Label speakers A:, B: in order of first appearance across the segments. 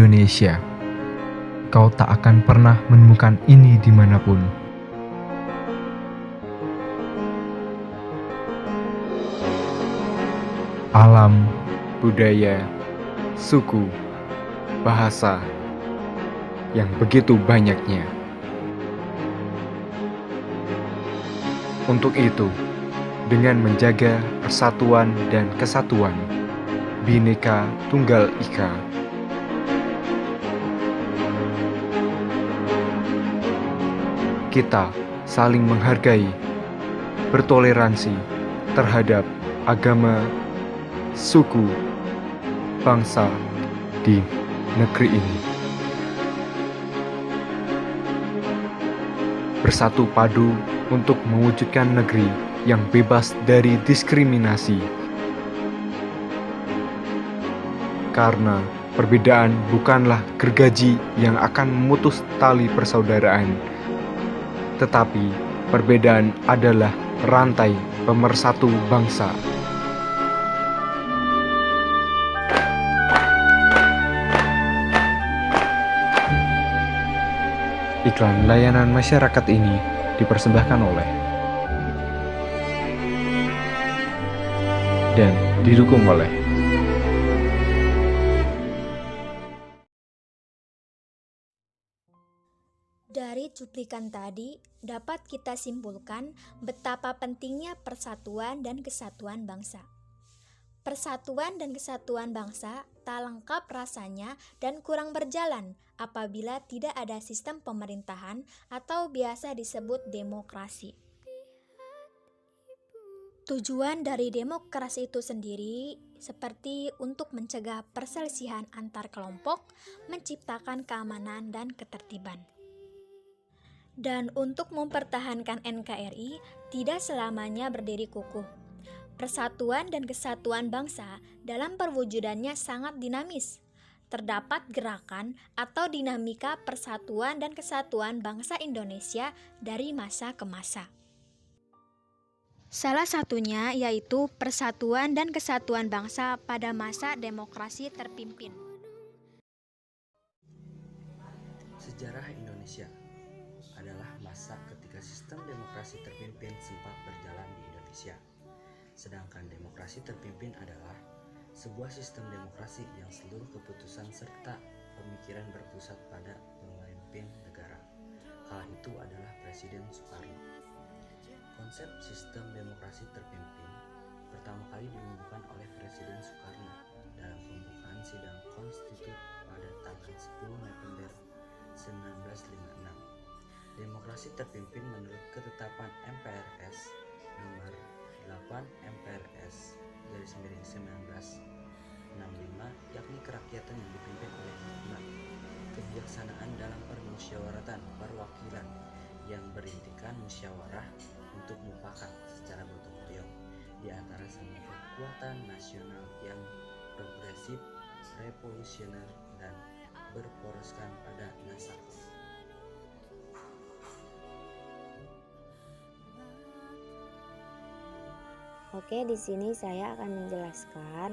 A: Indonesia. Kau tak akan pernah menemukan ini dimanapun. Alam, budaya, suku, bahasa, yang begitu banyaknya. Untuk itu, dengan menjaga persatuan dan kesatuan, Bhinneka Tunggal Ika, kita saling menghargai, bertoleransi terhadap agama, suku, bangsa di negeri ini. Bersatu padu untuk mewujudkan negeri yang bebas dari diskriminasi. Karena perbedaan bukanlah gergaji yang akan memutus tali persaudaraan, tetapi perbedaan adalah rantai pemersatu bangsa. Iklan layanan masyarakat ini dipersembahkan oleh dan didukung oleh
B: Dari cuplikan tadi, dapat kita simpulkan betapa pentingnya persatuan dan kesatuan bangsa. Persatuan dan kesatuan bangsa tak lengkap rasanya dan kurang berjalan apabila tidak ada sistem pemerintahan atau biasa disebut demokrasi. Tujuan dari demokrasi itu sendiri seperti untuk mencegah perselisihan antar kelompok, menciptakan keamanan dan ketertiban. Dan untuk mempertahankan NKRI tidak selamanya berdiri kukuh. Persatuan dan kesatuan bangsa dalam perwujudannya sangat dinamis. Terdapat gerakan atau dinamika persatuan dan kesatuan bangsa Indonesia dari masa ke masa. Salah satunya yaitu persatuan dan kesatuan bangsa pada masa demokrasi terpimpin.
C: Sejarah Indonesia adalah masa ketika sistem demokrasi terpimpin sempat berjalan di Indonesia. Sedangkan demokrasi terpimpin adalah sebuah sistem demokrasi yang seluruh keputusan serta pemikiran berpusat pada pemimpin negara. Kala itu adalah Presiden Soekarno. Konsep sistem demokrasi terpimpin pertama kali diumumkan oleh Presiden Soekarno dalam pembukaan sidang konstitusi pada tanggal 10 November 1956. Demokrasi terpimpin menurut ketetapan MPRS nomor 8 MPRS /1965, yakni kerakyatan yang dipimpin oleh hikmat, kebijaksanaan dalam permusyawaratan perwakilan yang berintikan musyawarah untuk mufakat secara gotong royong di antara semua kekuatan nasional yang progresif, revolusioner, dan berporoskan pada nasab.
D: Oke, di sini saya akan menjelaskan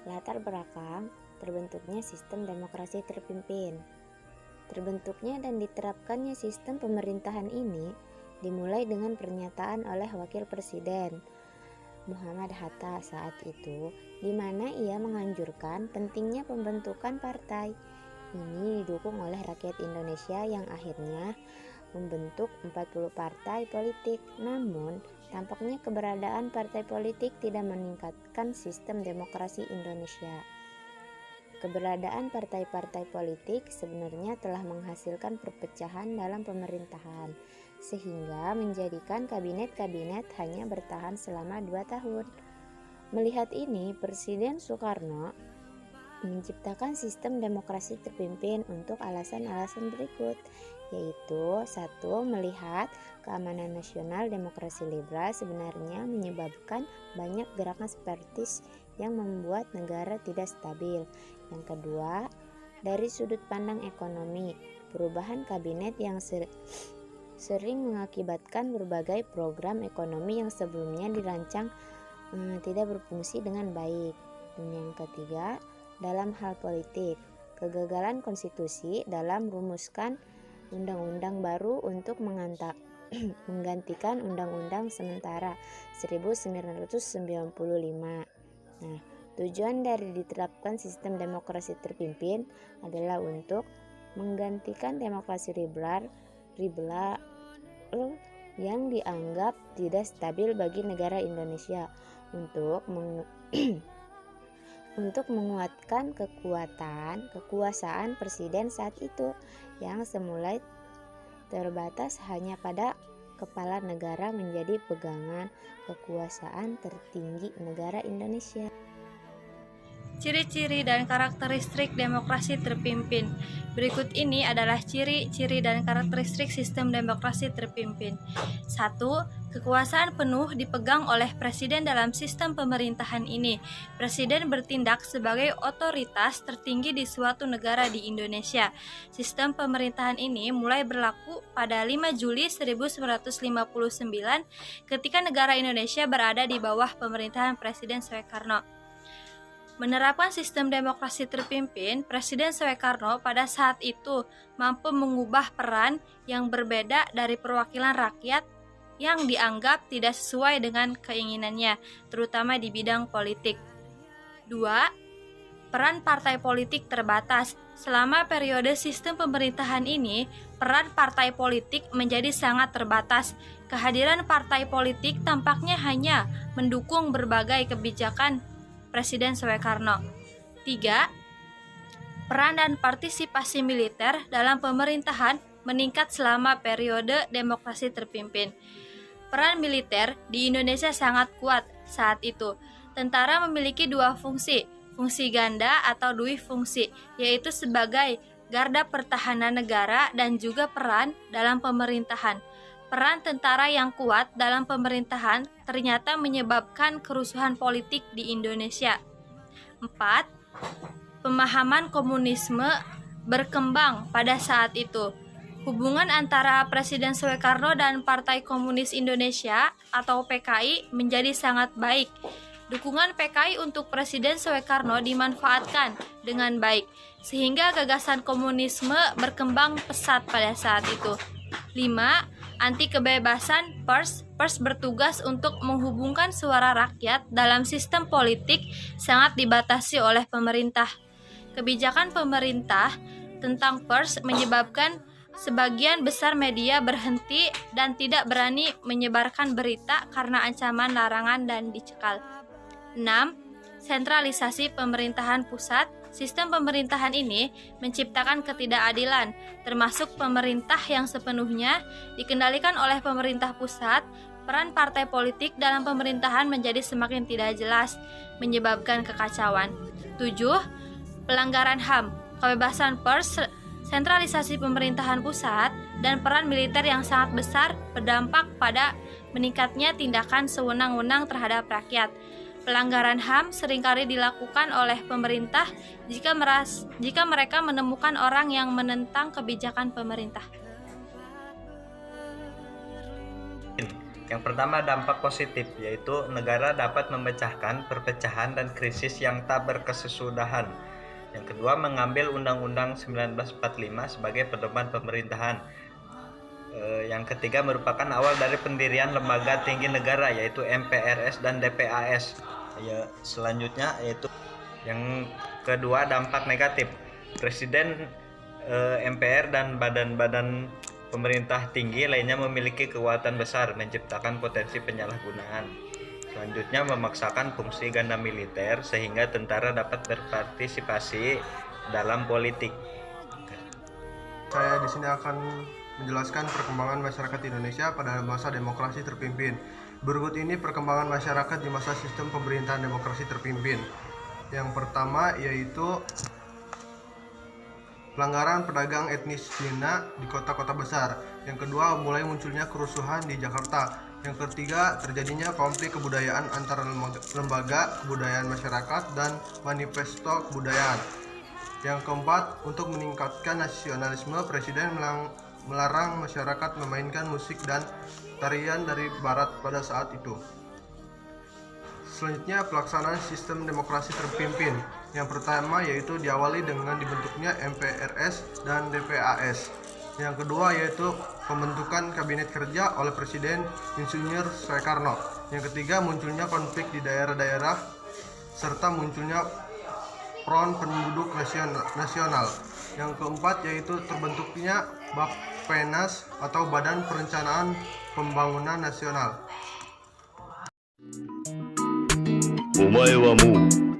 D: latar belakang terbentuknya sistem demokrasi terpimpin. Terbentuknya dan diterapkannya sistem pemerintahan ini dimulai dengan pernyataan oleh Wakil Presiden Muhammad Hatta saat itu, di mana ia menganjurkan pentingnya pembentukan partai. Ini didukung oleh rakyat Indonesia yang akhirnya membentuk 40 partai politik. Namun, tampaknya keberadaan partai politik tidak meningkatkan sistem demokrasi Indonesia. Keberadaan partai-partai politik sebenarnya telah menghasilkan perpecahan dalam pemerintahan, sehingga menjadikan kabinet-kabinet hanya bertahan selama 2 tahun. Melihat ini, Presiden Soekarno menciptakan sistem demokrasi terpimpin untuk alasan-alasan berikut, yaitu 1. Melihat keamanan nasional demokrasi liberal sebenarnya menyebabkan banyak gerakan separatis yang membuat negara tidak stabil. Yang kedua, dari sudut pandang ekonomi, perubahan kabinet yang sering mengakibatkan berbagai program ekonomi yang sebelumnya dirancang tidak berfungsi dengan baik. Dan yang ketiga, dalam hal politik, kegagalan konstitusi dalam rumuskan undang-undang baru untuk menggantikan undang-undang sementara 1995. Nah, tujuan dari diterapkan sistem demokrasi terpimpin adalah untuk menggantikan demokrasi liberal yang dianggap tidak stabil bagi negara Indonesia untuk menguatkan kekuasaan presiden saat itu yang semula terbatas hanya pada kepala negara menjadi pegangan kekuasaan tertinggi negara Indonesia.
E: Ciri-ciri dan karakteristik demokrasi terpimpin. Berikut ini adalah ciri-ciri dan karakteristik sistem demokrasi terpimpin. 1. Kekuasaan penuh dipegang oleh presiden dalam sistem pemerintahan ini. Presiden bertindak sebagai otoritas tertinggi di suatu negara di Indonesia. Sistem pemerintahan ini mulai berlaku pada 5 Juli 1959 ketika negara Indonesia berada di bawah pemerintahan Presiden Soekarno. Menerapkan sistem demokrasi terpimpin, Presiden Soekarno pada saat itu mampu mengubah peran yang berbeda dari perwakilan rakyat yang dianggap tidak sesuai dengan keinginannya, terutama di bidang politik. 2. Peran partai politik terbatas. Selama periode sistem pemerintahan ini, peran partai politik menjadi sangat terbatas. Kehadiran partai politik tampaknya hanya mendukung berbagai kebijakan Presiden Soekarno. 3. Peran dan partisipasi militer dalam pemerintahan meningkat selama periode demokrasi terpimpin. Peran militer di Indonesia sangat kuat saat itu. Tentara memiliki dua fungsi ganda atau duifungsi, yaitu sebagai garda pertahanan negara dan juga peran dalam pemerintahan. Peran tentara yang kuat dalam pemerintahan ternyata menyebabkan kerusuhan politik di Indonesia. 4. Pemahaman komunisme berkembang pada saat itu. Hubungan antara Presiden Soekarno dan Partai Komunis Indonesia atau PKI menjadi sangat baik. Dukungan PKI untuk Presiden Soekarno dimanfaatkan dengan baik, sehingga gagasan komunisme berkembang pesat pada saat itu. 5. Anti kebebasan pers bertugas untuk menghubungkan suara rakyat dalam sistem politik sangat dibatasi oleh pemerintah. Kebijakan pemerintah tentang pers menyebabkan sebagian besar media berhenti dan tidak berani menyebarkan berita karena ancaman larangan dan dicekal. 6. Sentralisasi pemerintahan pusat. Sistem pemerintahan ini menciptakan ketidakadilan, termasuk pemerintah yang sepenuhnya dikendalikan oleh pemerintah pusat. Peran partai politik dalam pemerintahan menjadi semakin tidak jelas, menyebabkan kekacauan. 7. Pelanggaran HAM, kebebasan pers, sentralisasi pemerintahan pusat, dan peran militer yang sangat besar berdampak pada meningkatnya tindakan sewenang-wenang terhadap rakyat. Pelanggaran HAM seringkali dilakukan oleh pemerintah jika mereka menemukan orang yang menentang kebijakan pemerintah.
F: Yang pertama, dampak positif, yaitu negara dapat memecahkan perpecahan dan krisis yang tak berkesudahan. Yang kedua, mengambil Undang-Undang 1945 sebagai pedoman pemerintahan. Yang ketiga, merupakan awal dari pendirian lembaga tinggi negara, yaitu MPRS dan DPAS. Selanjutnya yaitu yang kedua, dampak negatif. Presiden, MPR dan badan-badan pemerintah tinggi lainnya memiliki kekuatan besar, menciptakan potensi penyalahgunaan. Selanjutnya, memaksakan fungsi ganda militer sehingga tentara dapat berpartisipasi dalam politik.
G: Saya di sini akan menjelaskan perkembangan masyarakat Indonesia pada masa demokrasi terpimpin. Berikut ini perkembangan masyarakat di masa sistem pemerintahan demokrasi terpimpin. Yang pertama yaitu pelanggaran pedagang etnis Cina di kota-kota besar. Yang kedua, mulai munculnya kerusuhan di Jakarta. Yang ketiga, terjadinya konflik kebudayaan antara lembaga kebudayaan masyarakat dan manifesto kebudayaan. Yang keempat, untuk meningkatkan nasionalisme, Presiden melarang masyarakat memainkan musik dan tarian dari barat pada saat itu. Selanjutnya, pelaksanaan sistem demokrasi terpimpin. Yang pertama yaitu diawali dengan dibentuknya MPRS dan DPAS. Yang kedua yaitu pembentukan kabinet kerja oleh Presiden Insinyur Soekarno. Yang ketiga munculnya konflik di daerah-daerah serta munculnya Front Penduduk Nasional. Yang keempat yaitu terbentuknya Bappenas atau Badan Perencanaan Pembangunan Nasional.
H: お前はもう